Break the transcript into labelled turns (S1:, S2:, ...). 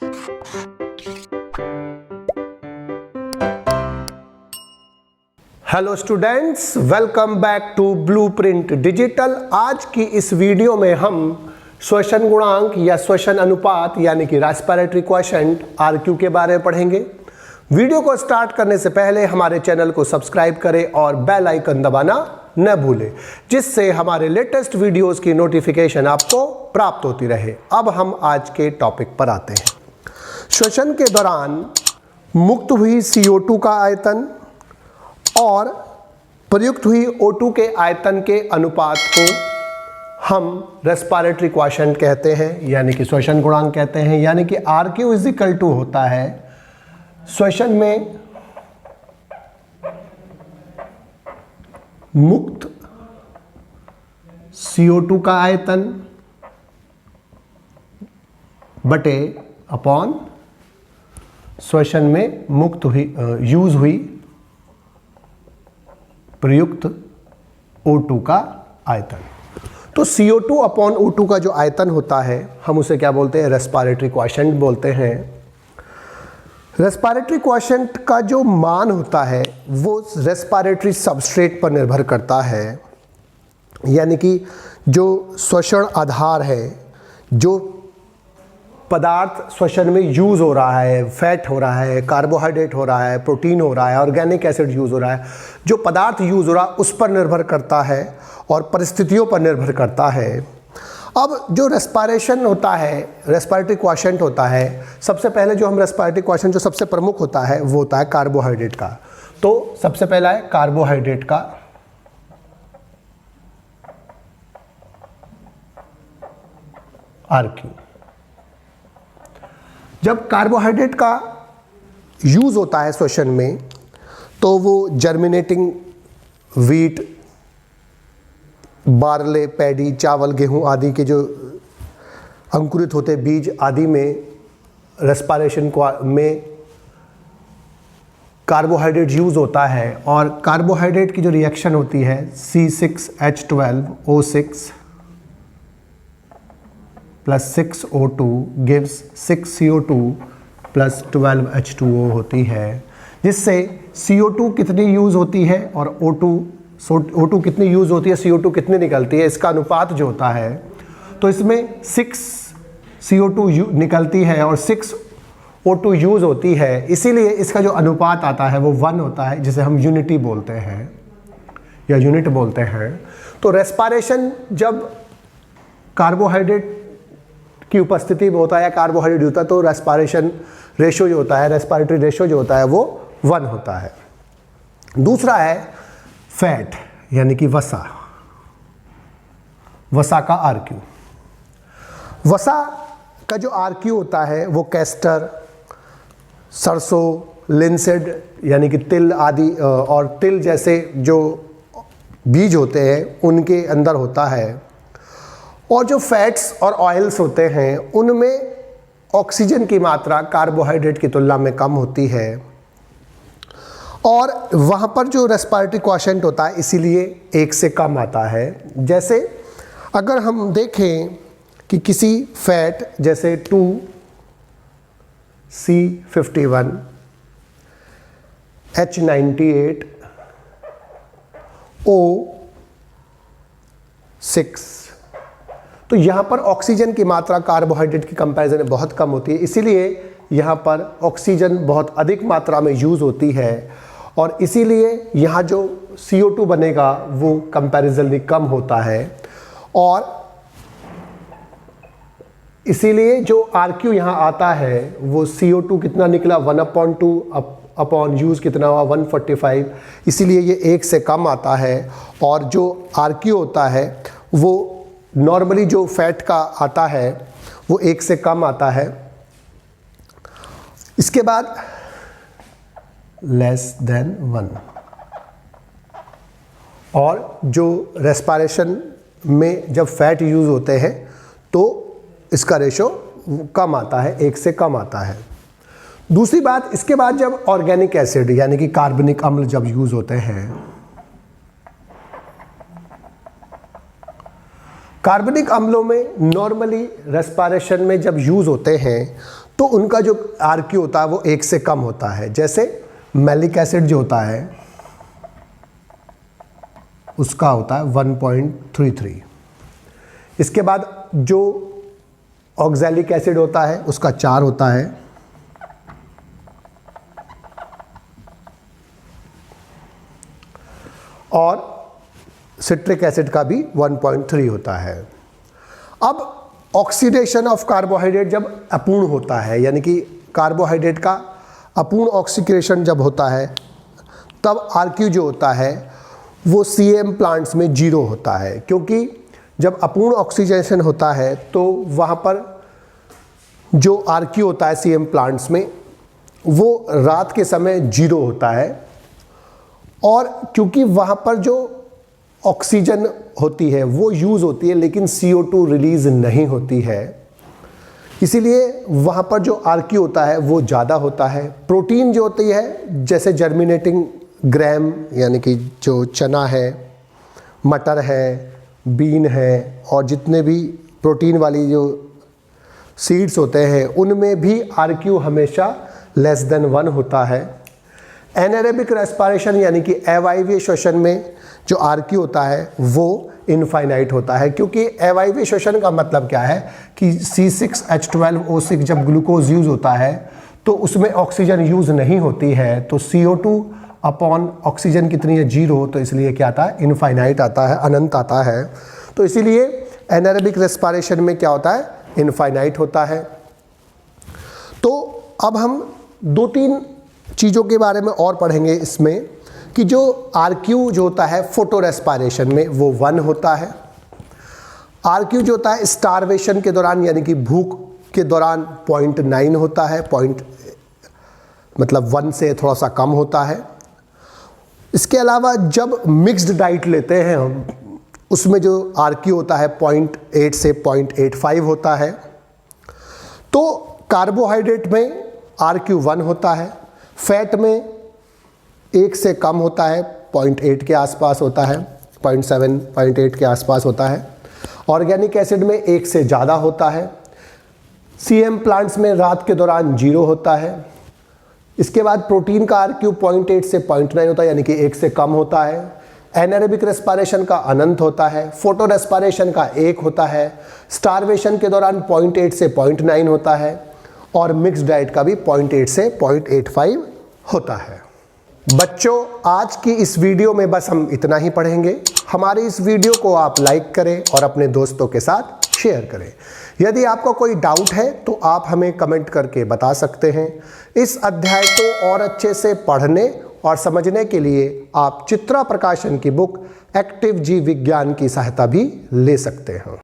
S1: Hello students, welcome back to Blueprint Digital. आज की इस वीडियो में हम श्वसन गुणांक या श्वसन अनुपात यानी कि रेस्पिरेटरी क्वोशिएंट आरक्यू के बारे में पढ़ेंगे। वीडियो को स्टार्ट करने से पहले हमारे चैनल को सब्सक्राइब करें और बेल आइकन दबाना न भूलें, जिससे हमारे लेटेस्ट वीडियोस की नोटिफिकेशन आपको प्राप्त होती रहे। अब हम आज के टॉपिक पर आते हैं। श्वसन के दौरान मुक्त हुई CO2 का आयतन और प्रयुक्त हुई O2 के आयतन के अनुपात को हम रेस्पिरेटरी क्वोशिएंट कहते हैं, यानी कि श्वसन गुणांक कहते हैं। यानी कि RQ इज इक्वल टू होता है श्वसन में मुक्त CO2 का आयतन बटे अपॉन श्वसन में मुक्त हुई यूज हुई प्रयुक्त O2 का आयतन। तो CO2 अपॉन O2 का जो आयतन होता है हम उसे क्या बोलते हैं? रेस्पिरेटरी क्वोशिएंट बोलते हैं। रेस्पिरेटरी क्वोशिएंट का जो मान होता है वो रेस्पिरेटरी सबस्ट्रेट पर निर्भर करता है, यानी कि जो श्वसन आधार है, जो पदार्थ श्वसन में यूज हो रहा है, फैट हो रहा है, कार्बोहाइड्रेट हो रहा है, प्रोटीन हो रहा है, ऑर्गेनिक एसिड यूज हो रहा है, जो पदार्थ यूज हो रहा है उस पर निर्भर करता है और परिस्थितियों पर निर्भर करता है। अब जो रेस्पिरेशन होता है, रेस्पिरेटरी क्वोशिएंट होता है, सबसे पहले जो हम रेस्पिरेटरी क्वोशिएंट जो सबसे प्रमुख होता है वो होता है कार्बोहाइड्रेट का। तो सबसे पहला है कार्बोहाइड्रेट का RQ। जब कार्बोहाइड्रेट का यूज होता है श्वसन में तो वो जर्मिनेटिंग व्हीट, बार्ले, पैडी, चावल, गेहूं आदि के जो अंकुरित होते बीज आदि में रेस्पिरेशन में कार्बोहाइड्रेट यूज होता है। और कार्बोहाइड्रेट की जो रिएक्शन होती है C6H12O6 plus 6O2 gives 6CO2 plus 12H2O होती है, जिससे CO2 कितनी यूज़ होती है और O2 कितनी यूज़ होती है, CO2 कितनी निकलती है, इसका अनुपात जो होता है। तो इसमें 6 CO2 निकलती है और 6 O2 यूज़ होती है, इसीलिए इसका जो अनुपात आता है वो 1 होता है, जिसे हम यूनिटी बोलते हैं या यूनिट बोलते हैं। तो रेस्पिरेशन जब कार्बोहाइड्रेट की उपस्थिति में होता है या कार्बोहाइड्रेट होता है तो रेस्पिरेशन रेशो जो होता है, रेस्पिरेटरी रेशो जो होता है वो 1 होता है। दूसरा है फैट यानी कि वसा का RQ। वसा का जो RQ होता है वो कैस्टर, सरसों, लिंसेड यानी कि तिल आदि और तिल जैसे जो बीज होते हैं उनके अंदर होता है। और जो फैट्स और ऑयल्स होते हैं उनमें ऑक्सीजन की मात्रा कार्बोहाइड्रेट की तुलना में कम होती है और वहाँ पर जो रेस्पिरेटरी क्वोशिएंट होता है इसीलिए 1 से कम आता है। जैसे अगर हम देखें कि किसी फैट जैसे 2C51 H98 O6, तो यहाँ पर ऑक्सीजन की मात्रा कार्बोहाइड्रेट की कंपैरिजन में बहुत कम होती है, इसीलिए यहाँ पर ऑक्सीजन बहुत अधिक मात्रा में यूज़ होती है और इसीलिए यहाँ जो CO2 बनेगा वो कंपैरिजनली कम होता है। और इसीलिए जो RQ यहाँ आता है वो CO2 कितना निकला 1/2 अपॉन यूज़ कितना हुआ 145, इसीलिए ये 1 से कम आता है। और जो RQ होता है वो नॉर्मली जो फैट का आता है वो 1 से कम आता है। इसके बाद लेस देन 1। और जो रेस्पिरेशन में जब फैट यूज़ होते हैं तो इसका रेशो कम आता है, 1 से कम आता है। दूसरी बात, इसके बाद जब ऑर्गेनिक एसिड यानी कि कार्बनिक अम्ल जब यूज़ होते हैं, कार्बनिक अम्लों में नॉर्मली रेस्पिरेशन में जब यूज़ होते हैं तो उनका जो RQ होता है वो 1 से कम होता है। जैसे मैलिक एसिड जो होता है उसका होता है 1.33। इसके बाद जो ऑक्सैलिक एसिड होता है उसका 4 होता है, और सिट्रिक एसिड का भी 1.3 होता है। अब ऑक्सीडेशन ऑफ कार्बोहाइड्रेट जब अपूर्ण होता है, यानी कि कार्बोहाइड्रेट का अपूर्ण ऑक्सीडेशन जब होता है, तब RQ जो होता है वो CM प्लांट्स में 0 होता है, क्योंकि जब अपूर्ण ऑक्सीडेशन होता है तो वहाँ पर जो RQ होता है CM प्लांट्स में वो रात के समय 0 होता है, और क्योंकि वहाँ पर जो ऑक्सीजन होती है वो यूज़ होती है लेकिन CO2 रिलीज़ नहीं होती है, इसीलिए वहाँ पर जो RQ होता है वो ज़्यादा होता है। प्रोटीन जो होती है, जैसे जर्मिनेटिंग ग्रैम यानी कि जो चना है, मटर है, बीन है, और जितने भी प्रोटीन वाली जो सीड्स होते हैं उनमें भी RQ हमेशा लेस देन 1 होता है। एनारोबिक रेस्पिरेशन यानी कि अवायवीय श्वसन में जो RQ होता है वो इनफाइनाइट होता है, क्योंकि अवायवीय श्वसन का मतलब क्या है कि C6H12O6 जब ग्लूकोज यूज़ होता है तो उसमें ऑक्सीजन यूज़ नहीं होती है, तो CO2 अपॉन ऑक्सीजन कितनी है, 0, तो इसलिए क्या आता है, इनफाइनाइट आता है, अनंत आता है। तो इसीलिए एनारोबिक रेस्पिरेशन में क्या होता है, इनफाइनाइट होता है। तो अब हम 2-3 चीज़ों के बारे में और पढ़ेंगे इसमें, कि जो RQ जो होता है फोटो रेस्पिरेशन में वो 1 होता है। RQ जो होता है स्टारवेशन के दौरान यानी कि भूख के दौरान 0.9 होता है, मतलब 1 से थोड़ा सा कम होता है। इसके अलावा जब मिक्स्ड डाइट लेते हैं हम, उसमें जो RQ होता है 0.8 से 0.85 होता है। तो कार्बोहाइड्रेट में RQ 1 होता है, फैट में 1 से कम होता है, 0.8 के आसपास होता है, 0.7 0.8 के आसपास होता है। ऑर्गेनिक एसिड में 1 से ज़्यादा होता है। CM प्लांट्स में रात के दौरान 0 होता है। इसके बाद प्रोटीन का RQ 0.8 से 0.9 होता है, यानी कि 1 से कम होता है। एनारोबिक रेस्पिरेशन का अनंत होता है। फोटो रेस्पिरेशन का 1 होता है। स्टारवेशन के दौरान 0.8 से 0.9 होता है, और मिक्स डाइट का भी 0.8 से 0.85 होता है। बच्चों, आज की इस वीडियो में बस हम इतना ही पढ़ेंगे। हमारी इस वीडियो को आप लाइक करें और अपने दोस्तों के साथ शेयर करें। यदि आपका कोई डाउट है तो आप हमें कमेंट करके बता सकते हैं। इस अध्याय को और अच्छे से पढ़ने और समझने के लिए आप चित्रा प्रकाशन की बुक एक्टिव जीव विज्ञान की सहायता भी ले सकते हैं।